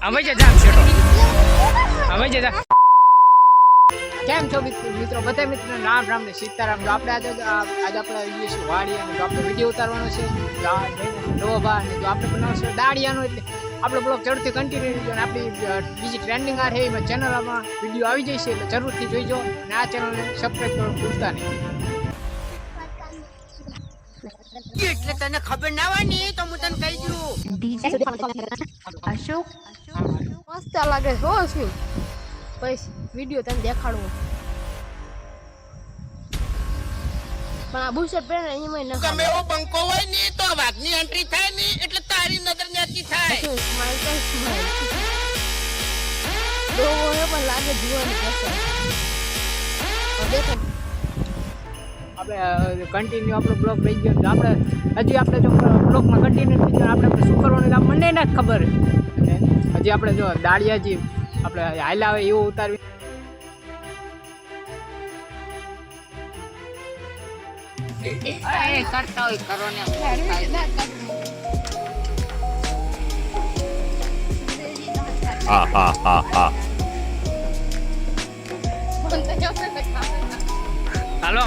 હવે જા છેટો હવે જા કેમ છો મિત્રો બધા મિત્રોને રામ રામ ને સીતારામ. તો આપણે આજે આપણે જઈએ છીએ વાડી અને આપણે વિડીયો ઉતારવાનો છે ડોભા અને જો આપણે બનાવશું દાળિયાનો એટલે આપણો બ્લોગ જરૂરથી કન્ટિન્યુ રહેજો અને આપણી બીજી ટ્રેન્ડિંગ આ છે એમાં ચેનલમાં વિડીયો આવી જશે એટલે જરૂરથી જોઈજો અને આ ચેનલને સબસ્ક્રાઈબ કરવાનું ભૂલતા નહીં. એટલે તને ખબર ના હોય ને તો હું તને કહી દઉં. અશોક મસ્ત લાગે હો શું પછી વિડીયો તને દેખાડવો પણ આ બુશર્ટ પહેરે એમાં ન ગમે એવો બંકો હોય ને તો વાઘની એન્ટ્રી થાય ને એટલે તારી નજર નેતી થાય. સ્માઈલ કઈ સ્માઈલ ડોવો હે પણ લાગે જીવાની કસર દેખો આપણે કન્ટિન્યુ આપણો બ્લોગ રહી ગયો તો આપણે હજી આપણે જો બ્લોગમાં કન્ટિન્યુ થઈ ગયો આપણે શું કરવાનું આ મને ના ખબર અને હજી આપણે જો દાળિયા જે આપણે હાલ્યા આવે એવું ઉતારવી કરતા હોય કરો ને હા હા હા હા હાલો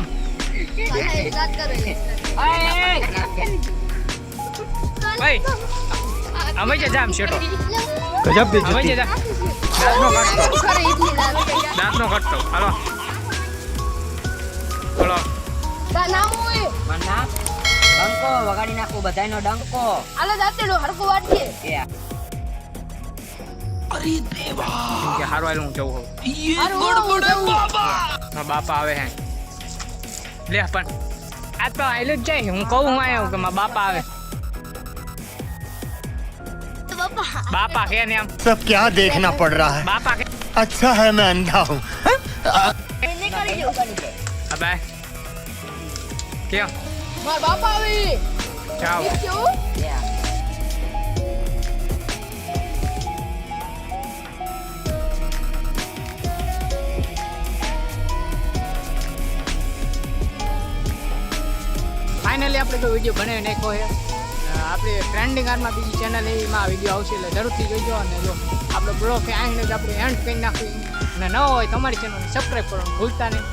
ભાઈ અમે જામ છેટો ગજબ અમે જા દાંતનો કટતો હાલો હાલો મના ડંકો વગાડી નાખું બધાયનો ડંકો. આલે દાતેડો હરકો વાટકે કે હારું હાલ હું જવું હોઉં બાપા આવે હે લે પણ આ તો આયલો જ જાય હું કહું હું આવ્યો કે મારા બાપા આવે બાપા કે ને આમ सब क्या देखना पड़ रहा है બાપા કે अच्छा है मैं अंधा हूँ અબે કે માર બાપા આવી ચાવ કેવું ફાઇનલી આપણે તો વિડીયો બનાવી નાખ્યો છે આપણે ટ્રેન્ડિંગ આરમાં બીજી ચેનલ એમાં વિડીયો આવશે એટલે જરૂરથી જોઈજો અને જો આપણો બ્લોગ આવીને જ આપણે એન્ડ કરી નાખીએ અને ન હોય તમારી ચેનલને સબસ્ક્રાઈબ કરવાનું ભૂલતા નહીં.